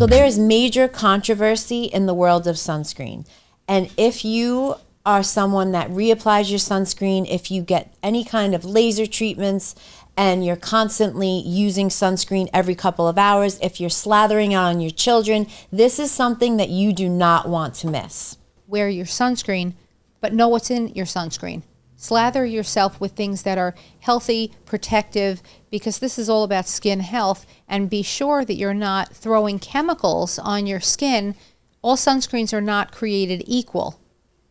So there is major controversy in the world of sunscreen. And if you are someone that reapplies your sunscreen, if you get any kind of laser treatments and you're constantly using sunscreen every couple of hours, if you're slathering on your children, this is something that you do not want to miss. Wear your sunscreen, but know what's in your sunscreen. Slather yourself with things that are healthy, protective, because this is all about skin health, and be sure that you're not throwing chemicals on your skin. All sunscreens are not created equal,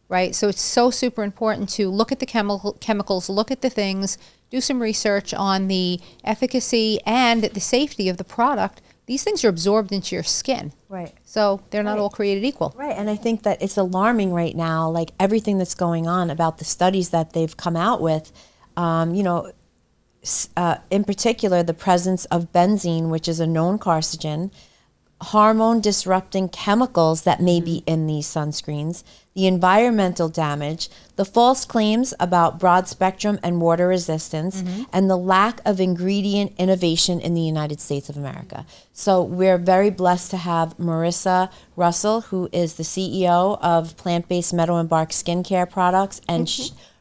right? So it's so super important to look at the chemicals, look at the things, do some research on the efficacy and the safety of the product. These things are absorbed into your skin. Right. So they're not all created equal. Right. And I think that it's alarming right now, like everything that's going on about the studies that they've come out with, in particular, the presence of benzene, which is a known carcinogen, hormone disrupting chemicals that may be in these sunscreens, the environmental damage, the false claims about broad spectrum and water resistance, and the lack of ingredient innovation in the United States of America. So we're very blessed to have Marisa Russell, who is the CEO of plant-based Meadow Bark skincare products, and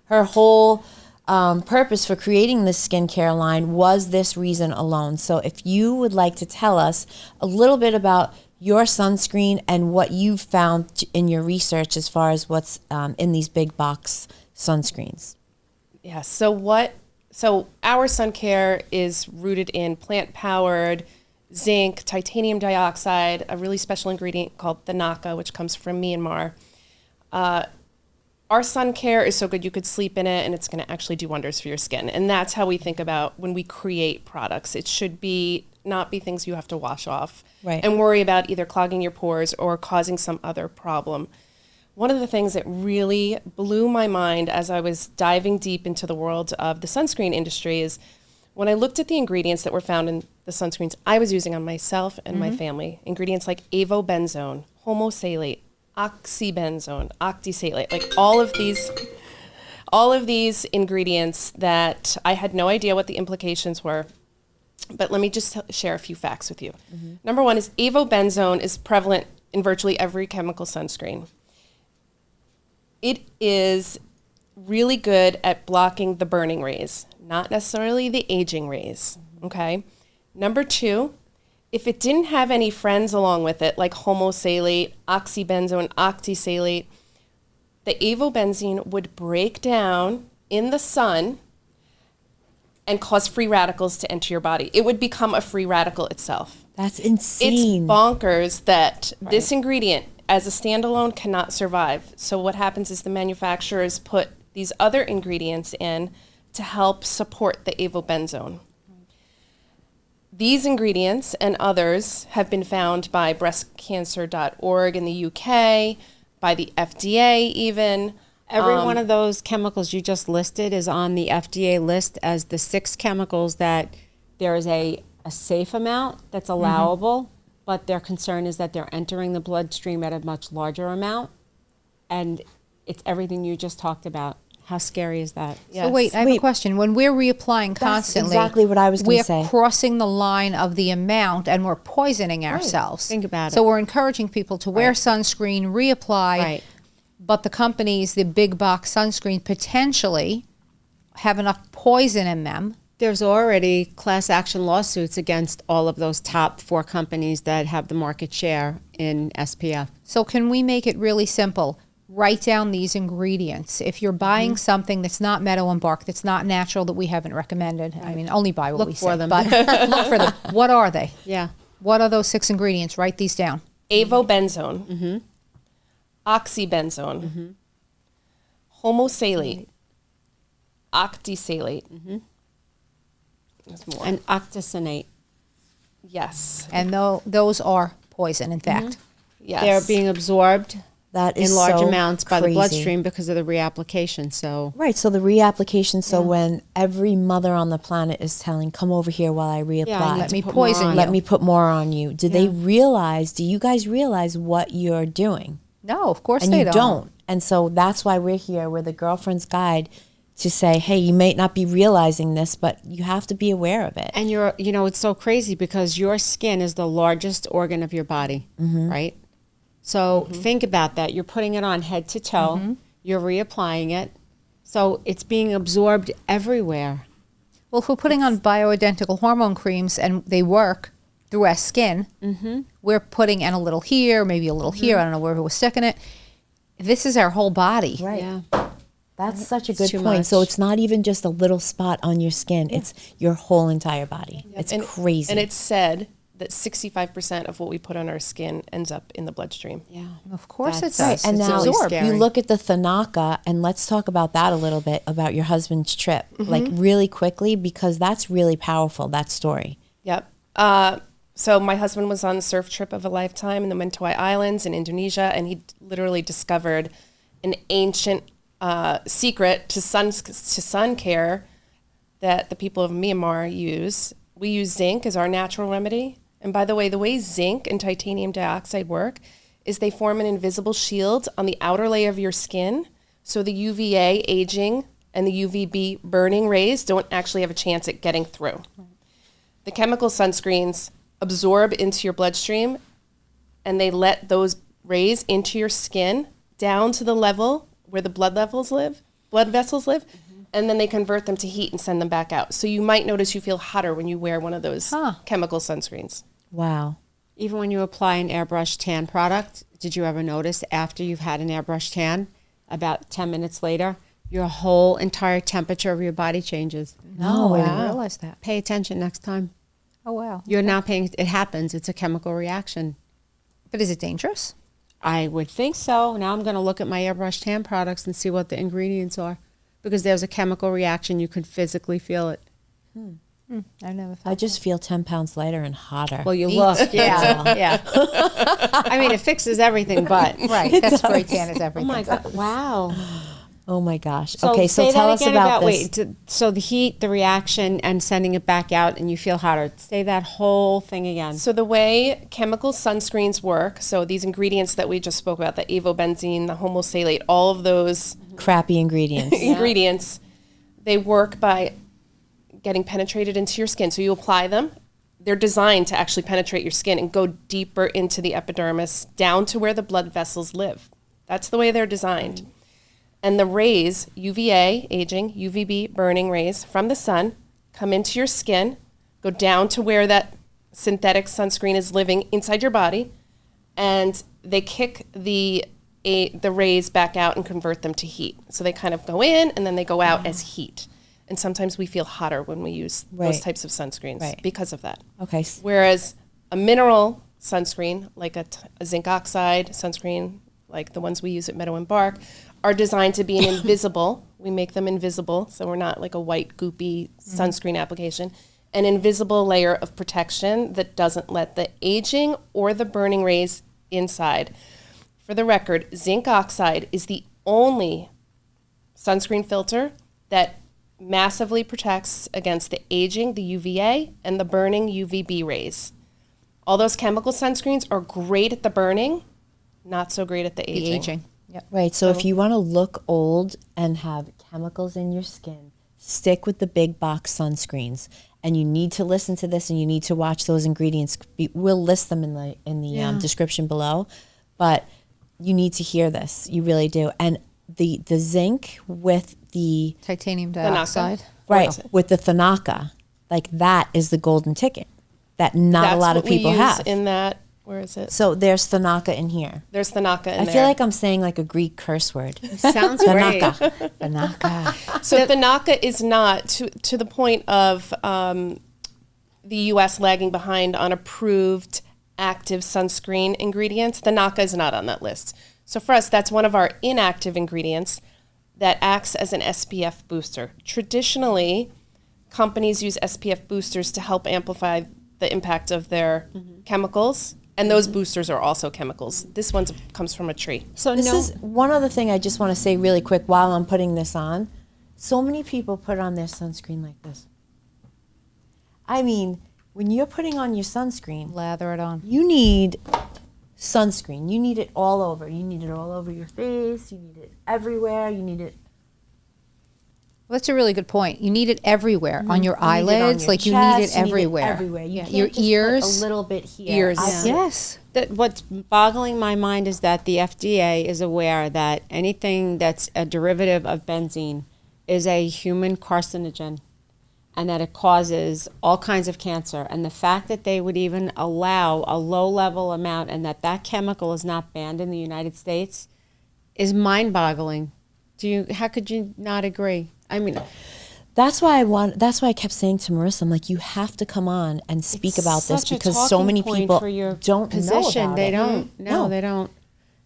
her whole purpose for creating this skincare line was this reason alone. So if you would like to tell us a little bit about your sunscreen and what you've found in your research as far as what's in these big box sunscreens. Yeah, so our sun care is rooted in plant-powered zinc, titanium dioxide, a really special ingredient called the naka, which comes from Myanmar. Our sun care is so good you could sleep in it and it's going to actually do wonders for your skin. And that's how we think about when we create products. It should not be things you have to wash off and worry about either clogging your pores or causing some other problem. One of the things that really blew my mind as I was diving deep into the world of the sunscreen industry is when I looked at the ingredients that were found in the sunscreens I was using on myself and my family. Ingredients like avobenzone, homosalate, oxybenzone, octisalate, like all of these ingredients that I had no idea what the implications were. But let me just share a few facts with you. Number one is avobenzone is prevalent in virtually every chemical sunscreen. It is really good at blocking the burning rays, not necessarily the aging rays, okay? Number two, if it didn't have any friends along with it, like homosalate, oxybenzone, octisalate, the avobenzene would break down in the sun and cause free radicals to enter your body. It would become a free radical itself. That's insane. It's bonkers that this ingredient as a standalone cannot survive. So what happens is the manufacturers put these other ingredients in to help support the avobenzone. These ingredients and others have been found by breastcancer.org in the UK, by the FDA even. Every one of those chemicals you just listed is on the FDA list as the 6 chemicals that there is a safe amount that's allowable, but their concern is that they're entering the bloodstream at a much larger amount. And it's everything you just talked about. How scary is that? Yes. So wait, I have a question. When we're reapplying constantly, that's exactly what I was going to say. We're crossing the line of the amount and we're poisoning ourselves. Think about it. So we're encouraging people to wear sunscreen, reapply, but the companies, the big box sunscreen, potentially have enough poison in them. There's already class action lawsuits against all of those top 4 companies that have the market share in SPF. So can we make it really simple? Write down these ingredients. If you're buying something that's not Meadow and Bark, that's not natural, that we haven't recommended, I mean, only buy what we say. Look for them. But look for them. What are they? Yeah. What are those 6 ingredients? Write these down. Avobenzone, oxybenzone, homosalate, octisalate. There's more. And octisinate. Yes. And those are poison, in fact. Yes. They're being absorbed That is in large so amounts by the crazy. bloodstream because of the reapplication. So so the reapplication. So when every mother on the planet is telling, "Come over here while I reapply. Let me poison you. Let me put more on you." Do they realize? Do you guys realize what you're doing? No, of course And they you don't. And so that's why we're here. We're the Girlfriend's Guide to say, hey, you may not be realizing this, but you have to be aware of it. And it's so crazy because your skin is the largest organ of your body, right? So think about that. You're putting it on head to toe. You're reapplying it. So it's being absorbed everywhere. Well, if we're putting on bioidentical hormone creams and they work through our skin, we're putting in a little here, maybe a little here. I don't know where we're sticking it. This is our whole body. Right. Yeah. That's such a good too point. much. So it's not even just a little spot on your skin. It's your whole entire body. It's crazy. And it's said that 65% of what we put on our skin ends up in the bloodstream. Yeah. Of course That's it does. Right, and It's now absorbed. you look at the Thanaka, and let's talk about that a little bit, about your husband's trip, like really quickly, because that's really powerful, that story. Yep. So my husband was on the surf trip of a lifetime in the Mentawai Islands in Indonesia, and he literally discovered an ancient secret to sun care that the people of Myanmar use. We use zinc as our natural remedy. And by the way zinc and titanium dioxide work is they form an invisible shield on the outer layer of your skin, so the UVA aging and the UVB burning rays don't actually have a chance at getting through. The chemical sunscreens absorb into your bloodstream, and they let those rays into your skin down to the level where the blood vessels live, and then they convert them to heat and send them back out. So you might notice you feel hotter when you wear one of those chemical sunscreens. Wow. Even when you apply an airbrush tan product, did you ever notice after you've had an airbrush tan, about 10 minutes later, your whole entire temperature of your body changes? No, I didn't realize that. Pay attention next time. Oh, wow. You're now paying, it happens. It's a chemical reaction. But is it dangerous? I would think so. Now I'm going to look at my airbrush tan products and see what the ingredients are, because there's a chemical reaction. You can physically feel it. I've never felt I just feel 10 pounds lighter and hotter. Well, you look. Yeah. I mean, it fixes everything, but. right. That spray tan is Oh everything. my God. Wow. Oh my gosh. So Okay, so say tell that us again about this. So the heat, the reaction, and sending it back out, and you feel hotter. Say that whole thing again. So the way chemical sunscreens work, so these ingredients that we just spoke about, the avobenzene, the homosalate, all of those Crappy ingredients. ingredients, they work by getting penetrated into your skin. So you apply them. They're designed to actually penetrate your skin and go deeper into the epidermis, down to where the blood vessels live. That's the way they're designed. And the rays, UVA, aging, UVB, burning rays from the sun, come into your skin, go down to where that synthetic sunscreen is living inside your body, and they kick the rays back out and convert them to heat. So they kind of go in and then they go out as heat. And sometimes we feel hotter when we use those types of sunscreens because of that. Okay. Whereas a mineral sunscreen, like a zinc oxide sunscreen, like the ones we use at Meadow Bark, are designed to be an invisible. We make them invisible, so we're not like a white, goopy sunscreen application. An invisible layer of protection that doesn't let the aging or the burning rays inside. For the record, zinc oxide is the only sunscreen filter that massively protects against the aging, the UVA, and the burning UVB rays. All those chemical sunscreens are great at the burning, not so great at the aging. The aging. Yep. Right. So if you want to look old and have chemicals in your skin, stick with the big box sunscreens. And you need to listen to this, and you need to watch those ingredients. We'll list them in the description below, but you need to hear this. You really do. And the zinc with the Titanium dioxide. right, with the Thanaka, like that is the golden ticket that not a lot of people have. In that, where is it? So there's Thanaka in here. There's Thanaka in there. I feel like I'm saying like a Greek curse word. Sounds great. Thanaka. So Thanaka is not, to the point of the U.S. lagging behind on approved active sunscreen ingredients. Thanaka is not on that list. So for us, that's one of our inactive ingredients that acts as an SPF booster. Traditionally, companies use SPF boosters to help amplify the impact of their chemicals. And those boosters are also chemicals. This one comes from a tree. So This is one other thing I just want to say really quick while I'm putting this on. So many people put on their sunscreen like this. I mean, when you're putting on your sunscreen, Lather it on. you need sunscreen. You need it all over. You need it all over your face. You need it everywhere. You need it Well, that's a really good point. You need it everywhere on your You need it on eyelids, your like you need it chest, everywhere. everywhere. You can't Your just put ears, a little bit here. Ears. yes. That what's boggling my mind is that the FDA is aware that anything that's a derivative of benzene is a human carcinogen and that it causes all kinds of cancer. And the fact that they would even allow a low-level amount and that chemical is not banned in the United States is mind-boggling. How could you not agree? I mean, That's why I kept saying to Marissa, I'm like, you have to come on and speak about this such a because so talking many point people for your don't position. know about They it. don't. No, No. they don't.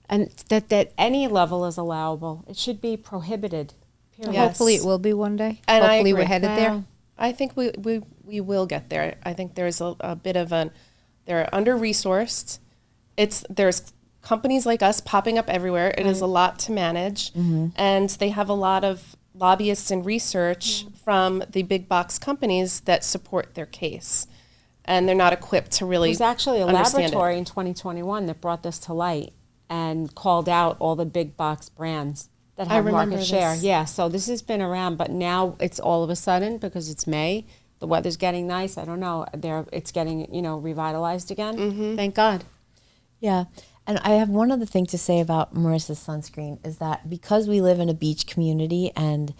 And that any level is allowable. It should be prohibited. Period. Yes. Hopefully it will be one day. And I Hopefully we're agree. headed there. Wow. I think we will get there. I think there's a bit of they're under-resourced. There's companies like us popping up everywhere. It is a lot to manage. And they have a lot of lobbyists and research from the big box companies that support their case. And they're not equipped to really There's actually a understand laboratory in 2021 that brought this to light and called out all the big box brands that I have remember market share. this. Yeah, so this has been around, but now it's all of a sudden because it's May, the weather's getting nice. I don't know, it's getting revitalized again. Thank God. Yeah. And I have one other thing to say about Marissa's sunscreen is that because we live in a beach community and,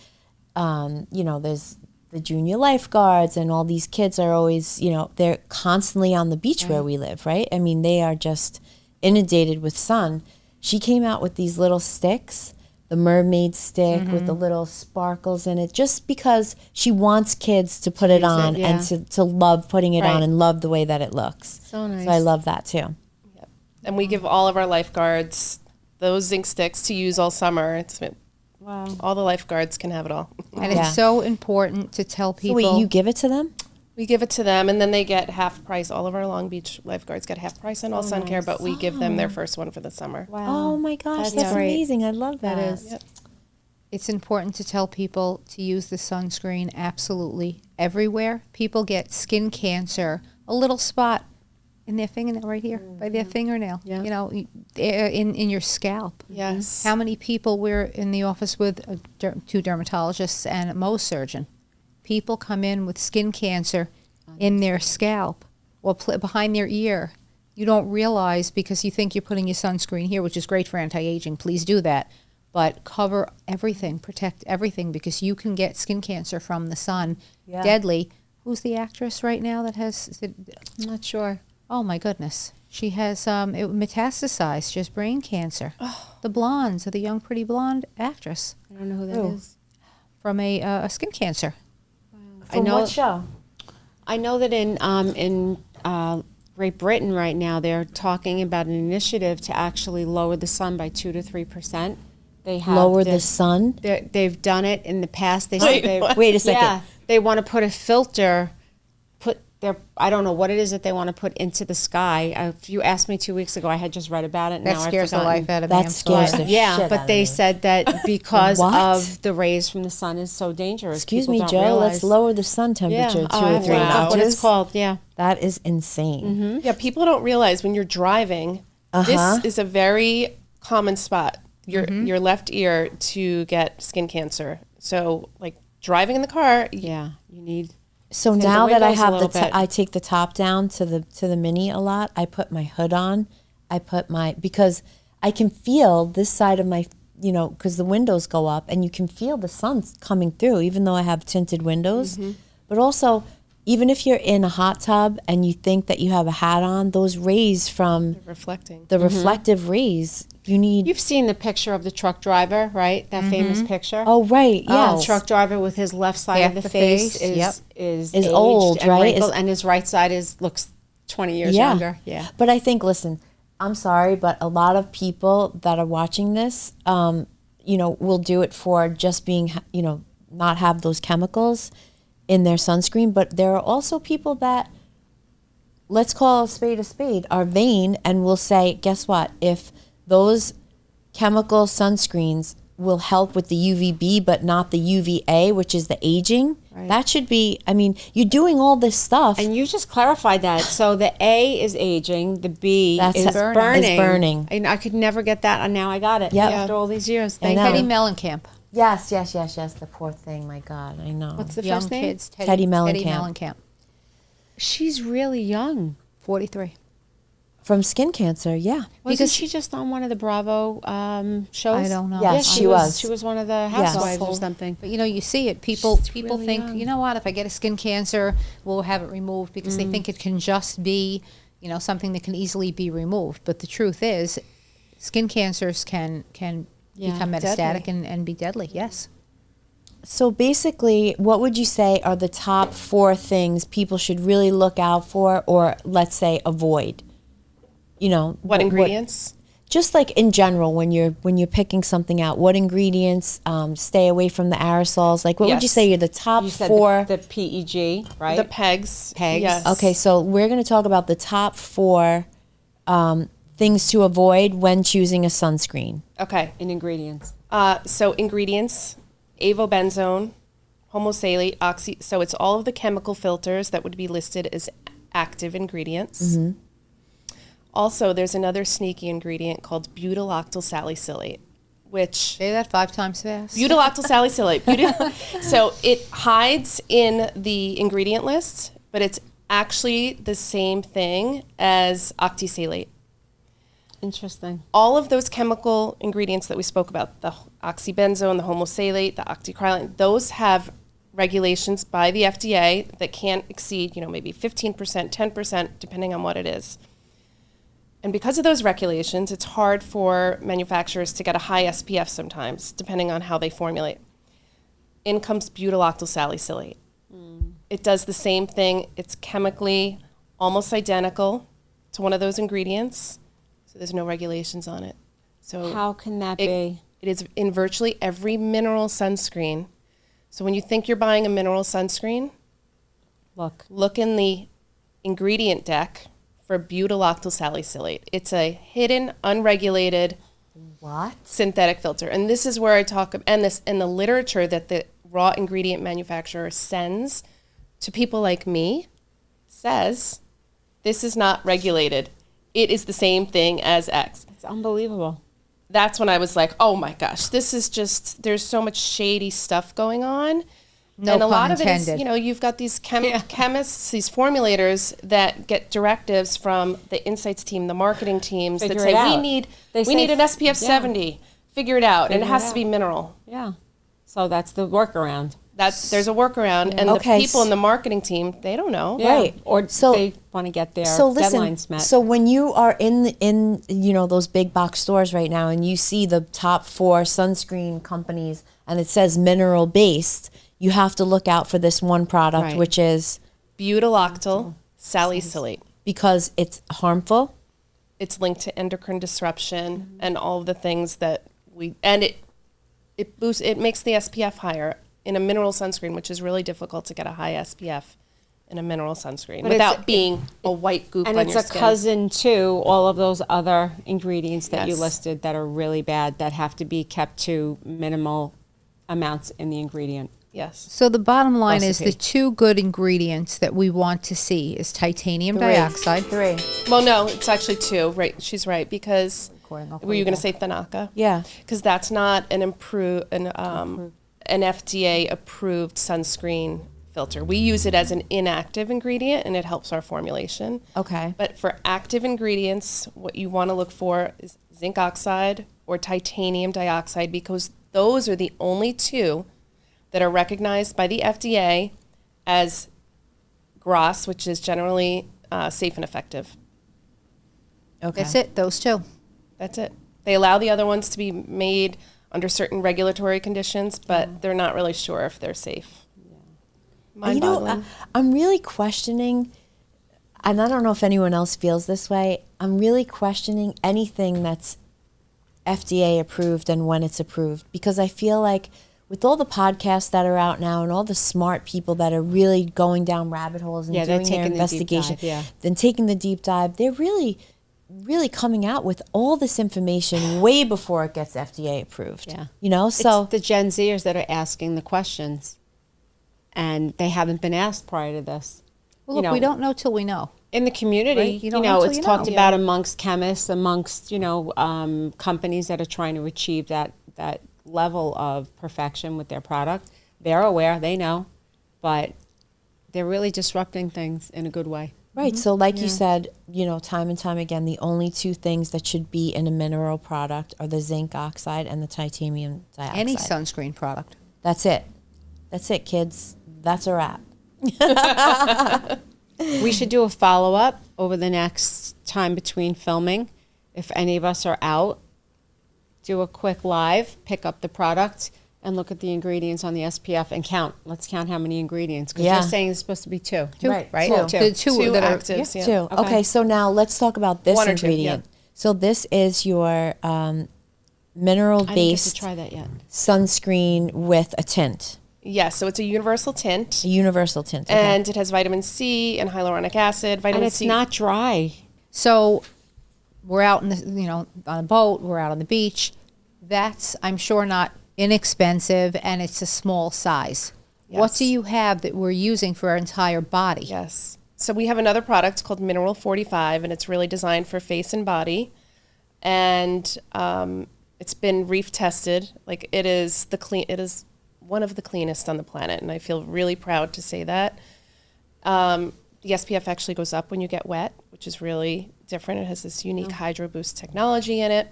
there's the junior lifeguards and all these kids are always, they're constantly on the beach where we live, right? I mean, they are just inundated with sun. She came out with these little sticks, the mermaid stick with the little sparkles in it, just because she wants kids to put it on and to love putting it on and love the way that it looks. So nice. So I love that too. And we give all of our lifeguards those zinc sticks to use all summer. Wow. All the lifeguards can have it all. And Yeah. it's so important to tell people. So wait, you give it to them? We give it to them, and then they get half price. All of our Long Beach lifeguards get half price on all sun care, but we give them their first one for the summer. Wow. Oh my gosh, That's that's great. amazing. I love that. That is. Yep. It's important to tell people to use the sunscreen absolutely everywhere. People get skin cancer, a little spot in their fingernail right here, by their fingernail, Yeah. in your scalp. Yes. How many people we're in the office with, two dermatologists and a Mohs surgeon. People come in with skin cancer in their scalp or behind their ear. You don't realize because you think you're putting your sunscreen here, which is great for anti-aging. Please do that. But cover everything, protect everything because you can get skin cancer from the sun. Yeah. Deadly. Who's the actress right now that has... Is it, I'm not sure. oh, my goodness. She has it metastasized. She has brain cancer. The blondes, the young, pretty blonde actress I don't know who that is. from a skin cancer. From what show? I know that in Great Britain right now they're talking about an initiative to actually lower the sun by 2 to 3%. They have Lower the sun? They've done it in the past. They Wait, said they what? Wait a second. Yeah, they want to put a filter. I don't know what it is that they want to put into the sky. If you asked me 2 weeks ago, I had just read about it. And That now scares I've the forgotten. life out of me. That I'm scares sorry. the Yeah, shit out but of they me. said that because What? of the rays from the sun is so dangerous. Excuse people me, don't Joe. realize. Let's lower the sun Yeah, temperature oh, 2 I or have to 3 look up what it's notches. called. Yeah. That is insane. Yeah, people don't realize when you're driving, this is a very common spot, your left ear, to get skin cancer. So, like, driving in the car, Yeah, you need. So Tinted now that I windows a have little bit. I take the top down to the mini a lot. I put my hood on. Because I can feel this side of my, because the windows go up and you can feel the sun coming through, even though I have tinted windows. But also, even if you're in a hot tub and you think that you have a hat on, those rays from reflecting. the reflective rays, you need. You've seen the picture of the truck driver, right? That famous picture. Oh right, Yeah, yes. truck driver with his left side Half of the the face, face, yep. is Is aged old, and right? wrinkled, and his right side looks 20 years younger. Yeah. But I think, listen, I'm sorry, but a lot of people that are watching this, will do it for just being, not have those chemicals in their sunscreen. But there are also people that, let's call a spade, are vain and will say, guess what? If those chemical sunscreens will help with the UVB, but not the UVA, which is the aging. Right. That should be, you're doing all this stuff. And you just clarified that. So the A is aging, the B is burning. burning. And I could never get that, and now I got it Yep. after all these years. I Thank know. you. Betty Mellencamp. Yes. The poor thing. My God, I know. What's the Young first name? kids, Teddy Mellencamp. Teddy Mellencamp. She's really young. 43. From skin cancer, yeah. Wasn't she just on one of the Bravo shows? I don't know. Yes, Yeah, she was. She was one of the housewives or something. But you see it. People really think, young. you know what? If I get a skin cancer, we'll have it removed because they think it can just be, something that can easily be removed. But the truth is, skin cancers can become metastatic and be deadly. Yes. So basically, what would you say are the top 4 things people should really look out for, or let's say avoid? What ingredients? Just like in general, when you're picking something out, what ingredients? Stay away from the aerosols. Like, what would you say are the top 4? The PEG, right? The pegs. Pegs. Okay, so we're going to talk about the top 4 things to avoid when choosing a sunscreen. Okay. In ingredients. So ingredients, avobenzone, homosalate, oxy. So it's all of the chemical filters that would be listed as active ingredients. Mm-hmm. Also, there's another sneaky ingredient called butyloctyl salicylate, which... Say that 5 times fast. Butyloctyl salicylate. So it hides in the ingredient list, but it's actually the same thing as octisalate. Interesting. All of those chemical ingredients that we spoke about, the oxybenzone, the homosalate, the octicrylene, those have regulations by the FDA that can't exceed, maybe 15%, 10%, depending on what it is. And because of those regulations, it's hard for manufacturers to get a high SPF sometimes, depending on how they formulate. In comes butyloctyl salicylate. It does the same thing. It's chemically almost identical to one of those ingredients, so there's no regulations on it. So how can that be? It is in virtually every mineral sunscreen. So when you think you're buying a mineral sunscreen, look in the ingredient deck for butyloctyl salicylate. It's a hidden, unregulated synthetic filter. And this is where I talk about, and the literature that the raw ingredient manufacturer sends to people like me says, this is not regulated. It is the same thing as X. It's unbelievable. That's when I was like, oh my gosh, this is just, there's so much shady stuff going on. No and a pun lot intended. of it is, you've got these chemists, these formulators that get directives from the insights team, the marketing teams that say, we need an SPF 70. Figure it out. And it has to be mineral. Yeah. So that's the workaround. There's a workaround. And the people in the marketing team, they don't know. Yeah. Right. Or they want to get their deadlines met. So when you are in those big box stores right now and you see the top 4 sunscreen companies and it says mineral based, you have to look out for this one product, which is butyloctyl salicylate. Because it's harmful. It's linked to endocrine disruption and all of the things that it makes the SPF higher in a mineral sunscreen, which is really difficult to get a high SPF in a mineral sunscreen without being a white goop on your skin. And it's a cousin to all of those other ingredients that you listed that are really bad, that have to be kept to minimal amounts in the ingredient. Yes. So the bottom line is the 2 good ingredients that we want to see is titanium dioxide. 3. Well, no, it's actually 2. Right, she's right, because were you going to say Thanaka? Yeah. Because that's not an FDA approved sunscreen filter. We use it as an inactive ingredient and it helps our formulation. Okay. But for active ingredients, what you want to look for is zinc oxide or titanium dioxide, because those are the only 2 that are recognized by the FDA as GRAS, which is generally safe and effective. Okay. That's it, those 2. That's it. They allow the other ones to be made under certain regulatory conditions, but they're not really sure if they're safe. Mind-boggling. I'm really questioning, and I don't know if anyone else feels this way, I'm really questioning anything that's FDA approved and when it's approved, because I feel like with all the podcasts that are out now and all the smart people that are really going down rabbit holes and doing their investigation, then taking the deep dive, they're really coming out with all this information way before it gets FDA approved. Yeah. So it's the Gen Zers that are asking the questions, and they haven't been asked prior to this. Well, look, we don't know till we know. In the community, right? You don't know it's talked about amongst chemists, amongst companies that are trying to achieve that level of perfection with their product. They're aware, they know, but they're really disrupting things in a good way. Right. So like you said, time and time again, the only two things that should be in a mineral product are the zinc oxide and the titanium dioxide. Any sunscreen product. That's it. That's it, kids. That's a wrap. We should do a follow-up over the next time between filming. If any of us are out, do a quick live, pick up the product, and look at the ingredients on the SPF and count. Let's count how many ingredients, because you're saying it's supposed to be two. Right. Two. The two that actives, are, Two. Okay, so now let's talk about this One or two, ingredient. So this is your I didn't get to mineral-based try that yet. sunscreen with a tint, Yes, so it's a universal tint. a universal tint. Okay. And it has vitamin C and hyaluronic acid. Vitamin And it's C. not dry. So we're out in the, on a boat, we're out on the beach. That's, I'm sure, not inexpensive, and it's a small size. What Yes. do you have that we're using for our entire body? Yes. So we have another product called Mineral 45, and it's really designed for face and body. And it's been reef tested. Like, it is one of the cleanest on the planet, and I feel really proud to say that. The SPF actually goes up when you get wet, which is really different. It has this unique Hydro Boost technology in it.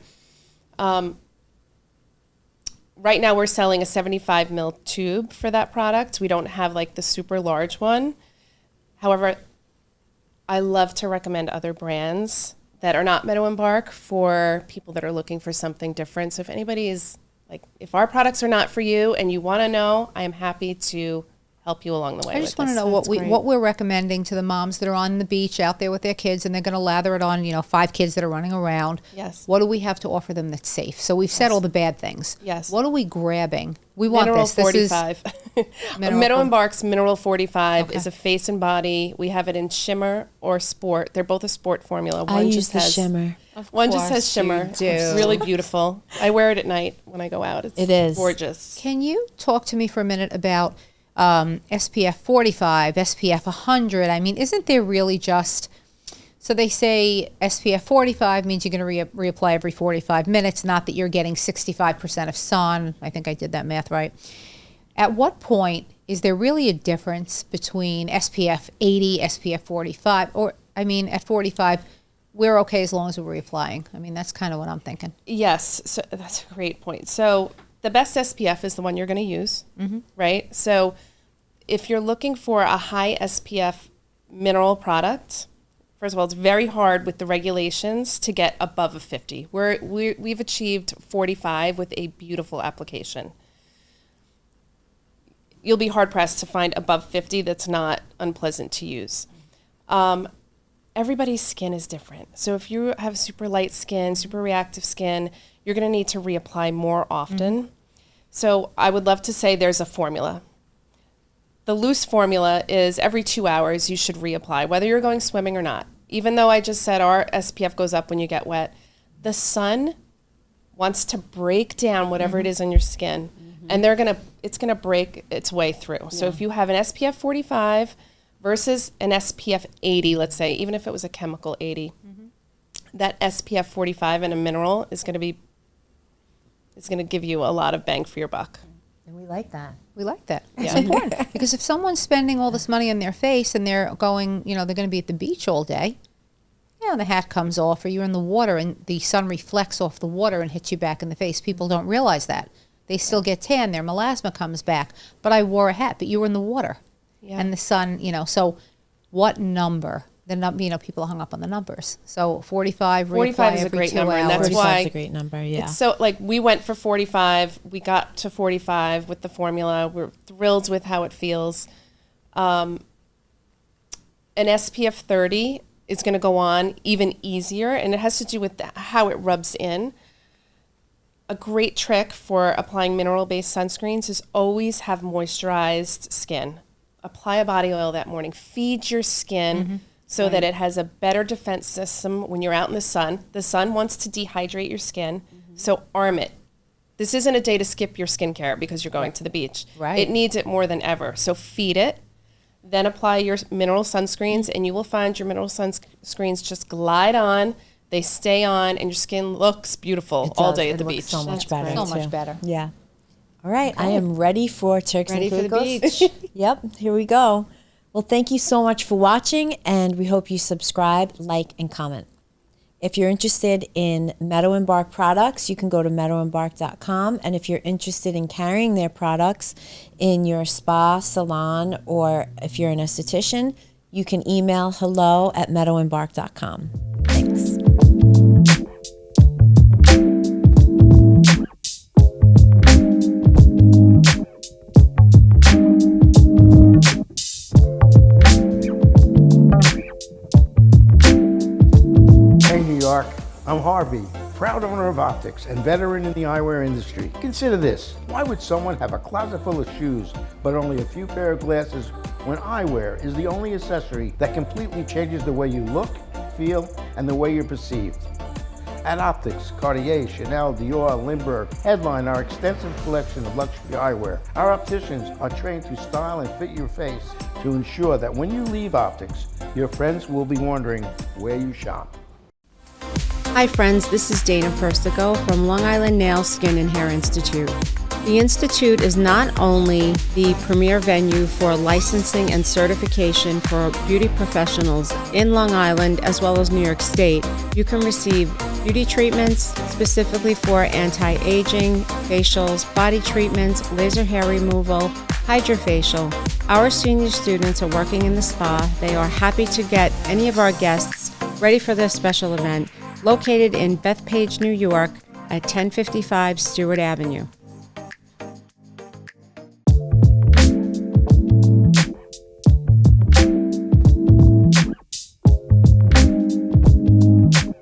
Right now we're selling a 75 ml tube for that product. We don't have like the super large one. However, I love to recommend other brands that are not Meadow Bark for people that are looking for something different. So if anybody is like, if our products are not for you and you want to know, I am happy to help you along the way. I just want to know what we're recommending to the moms that are on the beach out there with their kids, and they're going to lather it on, 5 kids that are running around. Yes. What do we have to offer them that's safe? So we've said all the bad things. Yes. What are we grabbing? We want Mineral this. This is 45. Mineral Meadow Bark's Mineral 45 Okay. is a face and body. We have it in shimmer or sport. They're both a sport formula. I use the shimmer. One just course has shimmer. you do. It's really beautiful. I wear it at night when I go out. It is. Gorgeous. Can you talk to me for a minute about SPF 45, SPF 100? I mean, isn't there really just, so they say SPF 45 means you're going to reapply every 45 minutes, not that you're getting 65% of sun. I think I did that math right. At what point is there really a difference between SPF 80, SPF 45, or, I mean, at 45, we're okay as long as we're reapplying? I mean, that's kind of what I'm thinking. Yes, so that's a great point. So the best SPF is the one you're going to use, right? So if you're looking for a high SPF mineral product, first of all, it's very hard with the regulations to get above a 50. We've achieved 45 with a beautiful application. You'll be hard-pressed to find above 50 that's not unpleasant to use. Everybody's skin is different. So if you have super light skin, super reactive skin, you're going to need to reapply more often. So I would love to say there's a formula. The loose formula is every 2 hours you should reapply, whether you're going swimming or not. Even though I just said our SPF goes up when you get wet, the sun wants to break down whatever it is on your skin, and it's gonna break its way through. So if you have an SPF 45 versus an SPF 80, let's say, even if it was a chemical 80, that SPF 45 in a mineral is going to give you a lot of bang for your buck. And we like that. We like that. It's important because if someone's spending all this money on their face and they're going, they're going to be at the beach all day, the hat comes off, or you're in the water and the sun reflects off the water and hits you back in the face. People don't realize that. They still get tan, their melasma comes back. But I wore a hat, but you were in the water. Yeah. And the sun, so what number? People hung up on the numbers. So 45, 45 is a every great 2 number, and that's hours. why 45 is a great number, yeah. It's so, we went for 45. We got to 45 with the formula. We're thrilled with how it feels. An SPF 30 is going to go on even easier, and it has to do with how it rubs in. A great trick for applying mineral-based sunscreens is always have moisturized skin. Apply a body oil that morning. Feed your skin so that it has a better defense system when you're out in the sun. The sun wants to dehydrate your skin, so arm it. This isn't a day to skip your skincare because you're going to the beach. Right. It needs it more than ever. So feed it, then apply your mineral sunscreens, and you will find your mineral sunscreens just glide on. They stay on, and your skin looks beautiful all day at the beach. So much better. So much better. Yeah. All right, I am ready for Turks Ready and for the Caicos. beach. Yep, here we go. Well, thank you so much for watching, and we hope you subscribe, like, and comment. If you're interested in Meadow and Bark products, you can go to meadowandbark.com. And if you're interested in carrying their products in your spa, salon, or if you're an esthetician, you can email hello@meadowandbark.com. Thanks. I'm Harvey, proud owner of Optics and veteran in the eyewear industry. Consider this, why would someone have a closet full of shoes but only a few pair of glasses when eyewear is the only accessory that completely changes the way you look, feel, and the way you're perceived? At Optics, Cartier, Chanel, Dior, Lindbergh headline our extensive collection of luxury eyewear. Our opticians are trained to style and fit your face to ensure that when you leave Optics, your friends will be wondering where you shop. Hi friends, this is Dana Persico from Long Island Nail, Skin and Hair Institute. The Institute is not only the premier venue for licensing and certification for beauty professionals in Long Island as well as New York State. You can receive beauty treatments specifically for anti-aging, facials, body treatments, laser hair removal, hydrofacial. Our senior students are working in the spa. They are happy to get any of our guests ready for this special event located in Bethpage, New York at 1055 Stewart Avenue.